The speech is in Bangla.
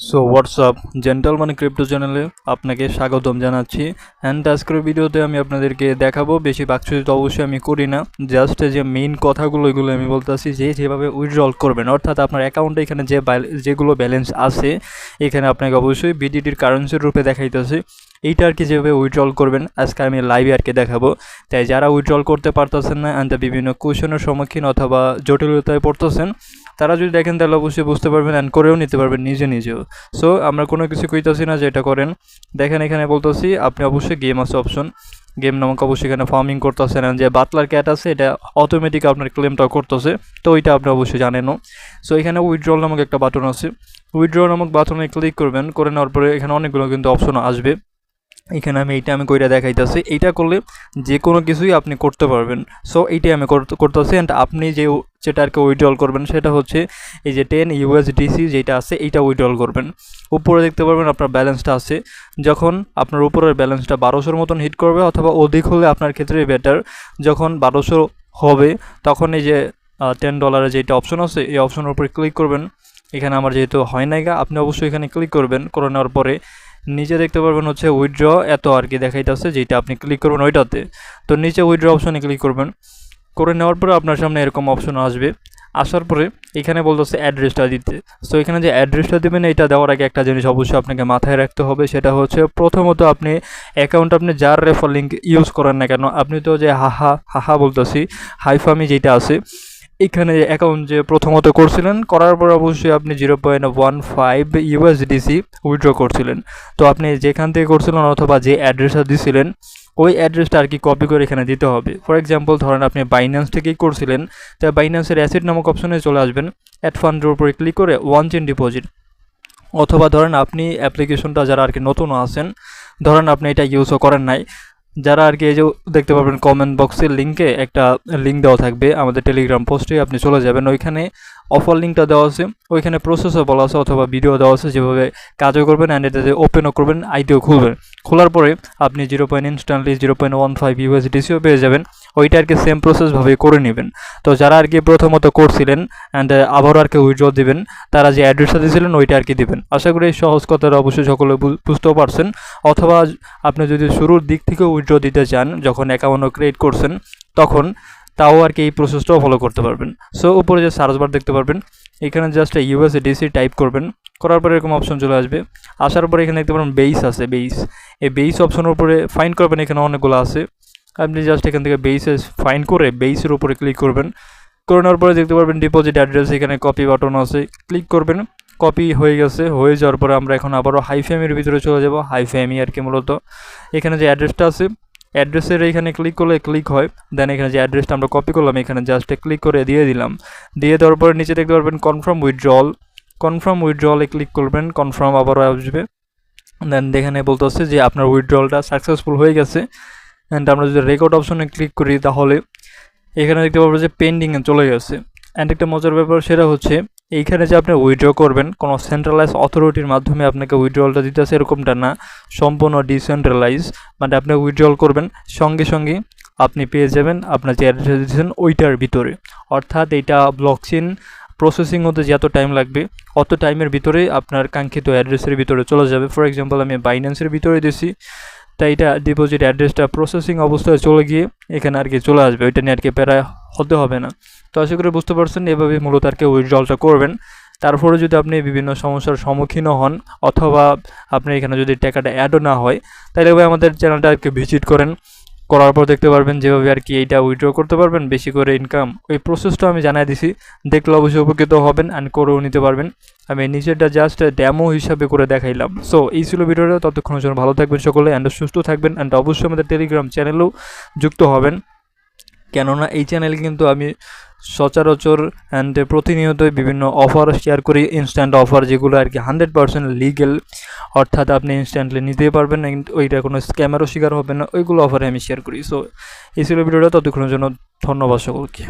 সো হোয়াটসঅ্যাপ জেন্টলম্যান ক্রিপ্টো চ্যানেলে আপনাকে স্বাগতম জানাচ্ছি। অ্যান্ড আজকের ভিডিওতে আমি আপনাদেরকে দেখাবো, বেশি বাকচুরি তো অবশ্যই আমি করি না, জাস্ট যে মেইন কথাগুলো এগুলো আমি বলতেছি যে যেভাবে উইথড্রল করবেন, অর্থাৎ আপনার অ্যাকাউন্টে এখানে যেগুলো ব্যালেন্স আছে এখানে আপনাকে অবশ্যই বিডিটির কারেন্সির রূপে দেখাইতেছে, এইটা আর কি যেভাবে উইথড্রল করবেন আজকে আমি লাইভে আর কি দেখাবো। তাই যারা উইথড্রল করতে পারতেছেন না অ্যান্ড বিভিন্ন কোয়েশনের সম্মুখীন অথবা জটিলতায় পড়তেছেন, তারা যদি দেখেন তাহলে অবশ্যই বুঝতে পারবেন অ্যান্ড করেও নিতে পারবেন নিজেও। সো আমরা কোনো কিছু কইতাছি না যে এটা করেন, দেখেন এখানে বলতেছি আপনি অবশ্যই গেম আছে অপশন, গেম নামক অবশ্যই এখানে ফার্মিং করতেছেন, যে বাটলার ক্যাট আছে এটা অটোমেটিক আপনার ক্লেমটাও করতেছে, তো ওইটা আপনি অবশ্যই জানেনও। সো এখানে উইথড্রল নামক একটা বাটন আছে, উইথড্র নামক বাটনে ক্লিক করবেন, করে নেওয়ার পরে এখানে অনেকগুলো কিন্তু অপশন আসবে। এখানে আমি কইরা দেখাইতেছি, এইটা করলে যে কোনো কিছুই আপনি করতে পারবেন। সো এইটাই আমি করতেছি। অ্যান্ড আপনি যেটা আর কি উইথড্রল করবেন সেটা হচ্ছে এই যে 10 USDC যেটা আছে এইটা উইথড্রল করবেন। উপরে দেখতে পারবেন আপনার ব্যালেন্সটা আছে, যখন আপনার উপরের ব্যালেন্সটা 1200-র মতন হিট করবে অথবা অধিক হলে আপনার ক্ষেত্রে বেটার, যখন 1200 হবে তখন এই যে $10 যেটা অপশন আছে এই অপশনের উপরে ক্লিক করবেন। এখানে আমার যেহেতু হয় নাই আপনি অবশ্যই এখানে ক্লিক করবেন, করে নেওয়ার পরে নিচে দেখতে পারবেন হচ্ছে উইথড্র এত আর কি দেখাইতেছে, যেটা আপনি ক্লিক করবেন ওইটাতে। তো নিচে উইথড্র অপশনে ক্লিক করবেন, করে নেওয়ার পরে আপনার সামনে এরকম অপশন আসবে। আসার পরে এখানে বলতেছে অ্যাড্রেসটা দিতে। সো এখানে যে অ্যাড্রেসটা দেবেন এটা দেওয়ার আগে একটা জিনিস অবশ্যই আপনাকে মাথায় রাখতে হবে, সেটা হচ্ছে প্রথমত আপনি অ্যাকাউন্ট আপনি যার রেফার লিঙ্ক ইউজ করেন না কেন, আপনি তো যে হাহা বলতেছি হাইফামি যেটা আছে এখানে অ্যাকাউন্ট যে প্রথমত করছিলেন, করার পর অবশ্যই আপনি 0.15 USDC উইথড্র করছিলেন। তো আপনি যেখান থেকে করছিলেন অথবা যে অ্যাড্রেসটা দিয়েছিলেন ওই অ্যাড্রেসটা আর কি কপি করে এখানে দিতে হবে। ফর এক্সাম্পল ধরেন আপনি বাইন্যান্স থেকেই করছিলেন, তো বাইন্যান্সের অ্যাসেট নামক অপশনে চলে আসবেন, অ্যাড ফান্ডের উপরে ক্লিক করে ওয়ান চেইন ডিপোজিট, অথবা ধরেন আপনি অ্যাপ্লিকেশনটা যারা আর কি নতুন আছেন, ধরেন আপনি এটা ইউজও করেন নাই, যারা আর কি এই যে দেখতে পাবেন কমেন্ট বক্সের লিঙ্কে একটা লিঙ্ক দেওয়া থাকবে আমাদের টেলিগ্রাম পোস্টে, আপনি চলে যাবেন, ওইখানে অফার লিঙ্কটা দেওয়া আছে, ওইখানে প্রসেসও বলা আছে অথবা ভিডিও দেওয়া আছে যেভাবে কাজও করবেন অ্যান্ড এটাতে ওপেনও করবেন, আইডিও খুলবেন। খোলার পরে আপনি 0.15 USDCও পেয়ে যাবেন, ওইটা আর কি সেম প্রসেসভাবে করে নেবেন। তো যারা আর কি প্রথমত করছিলেন অ্যান্ড আবারও আর কি উইথড্র দেবেন, তারা যে অ্যাড্রেসটা দিয়েছিলেন ওইটা আর কি দেবেন। আশা করি এই সহজ কথাটা অবশ্যই সকলে বুঝতেও পারছেন। অথবা আপনি যদি শুরুর দিক থেকে উইথড্র দিতে চান, যখন অ্যাকাউন্টও ক্রিয়েট করছেন তখন, তাও আর কি এই প্রসেসটাও ফলো করতে পারবেন। সো উপরে যে সার্চ বার দেখতে পারবেন, এখানে জাস্ট USDC টাইপ করবেন, করার পরে এরকম অপশন চলে আসবে। আসার পরে এখানে দেখতে পারেন বেইস আছে, এই বেইস অপশনের উপরে ফাইন্ড করবেন, এখানে অনেকগুলো আছে, আপনি জাস্ট এখান থেকে বেইসে ফাইন্ড করে বেইসের উপরে ক্লিক করবেন। করে নেওয়ার পরে দেখতে পারবেন ডিপোজিট অ্যাড্রেস, এখানে কপি বাটন আছে, ক্লিক করবেন, কপি হয়ে গেছে। হয়ে যাওয়ার পরে আমরা এখন আবারও হাইফামির ভিতরে চলে যাব, হাইফামি আর কি মূলত এখানে যে অ্যাড্রেসটা আছে অ্যাড্রেসের এখানে ক্লিক করলে ক্লিক হয়, দেন এখানে যে অ্যাড্রেসটা আমরা কপি করলাম এখানে জাস্ট ক্লিক করে দিয়ে দিলাম। দিয়ে দেওয়ার পরে নিচে দেখতে পারবেন কনফার্ম উইথড্রলে ক্লিক করবেন, কনফার্ম আবারও আসবে। দেন এখানে বলতেছে যে আপনার উইথড্রলটা সাকসেসফুল হয়ে গেছে। অ্যান্ড আমরা যদি রেকর্ড অপশনে ক্লিক করি তাহলে এখানে দেখতে পাবো যে পেন্ডিংয়ে চলে গেছে। অ্যান্ড একটা মজার ব্যাপার সেটা হচ্ছে এইখানে যে আপনি উইথড্র করবেন কোনো সেন্ট্রালাইজ অথরিটির মাধ্যমে আপনাকে উইথড্রলটা দিতেছে এরকমটা না, সম্পূর্ণ ডিসেন্ট্রালাইজ। মানে আপনি উইথড্রল করবেন সঙ্গে সঙ্গে আপনি পেয়ে যাবেন আপনার যে অ্যাড্রেস দিয়েছেন ওইটার ভিতরে, অর্থাৎ এইটা ব্লকচেন প্রসেসিং হতে যে এত টাইম লাগবে অত টাইমের ভিতরে আপনার কাঙ্ক্ষিত অ্যাড্রেসের ভিতরে চলে যাবে। ফর এক্সাম্পল আমি বাইন্যান্সের ভিতরে দিয়েছি, তাই এটা ডিপোজিট অ্যাড্রেসটা প্রসেসিং অবস্থায় চলে গিয়ে এখানে আর কি চলে আসবে, ওইটা নিয়ে আর কি প্যারা হতে হবে না। তো আশা করি বুঝতে পারছেন এভাবে মূলত আর কি উইথড্রলটা করবেন। তারপরে যদি আপনি বিভিন্ন সমস্যার সম্মুখীনও হন অথবা আপনি এখানে যদি টাকাটা অ্যাডও না হয়, তাহলে আমাদের চ্যানেলটা আর কি ভিজিট করার পর দেখতে পারবেন যেভাবে আর কি এইটা উইথড্র করতে পারবেন বেশি করে ইনকাম। ওই প্রসেসটা আমি জানাই দিছি, দেখলে অবশ্যই উপকৃত হবেন অ্যান্ড করেও নিতে পারবেন। আমি নিজেরটা জাস্ট ডেমো হিসাবে করে দেখাইলাম। সো এই ছিল ভিডিওটা, ততক্ষণের জন্য ভালো থাকবেন সকলে অ্যান্ড সুস্থ থাকবেন অ্যান্ড অবশ্যই আমাদের টেলিগ্রাম চ্যানেলেও যুক্ত হবেন, কেননা এই চ্যানেলে কিন্তু আমি সচরাচর অ্যান্ড প্রতিনিয়তই বিভিন্ন অফার শেয়ার করি, ইনস্ট্যান্ট অফার যেগুলো আর কি 100% লিগেল, অর্থাৎ আপনি ইনস্ট্যান্টলি নিতে পারবেন, ওইটা কোনো স্ক্যামেরও শিকার হবে না, ওইগুলো অফারে আমি শেয়ার করি। সো এই ছিল ভিডিওটা, ততক্ষণের জন্য ধন্যবাদ সকলকে।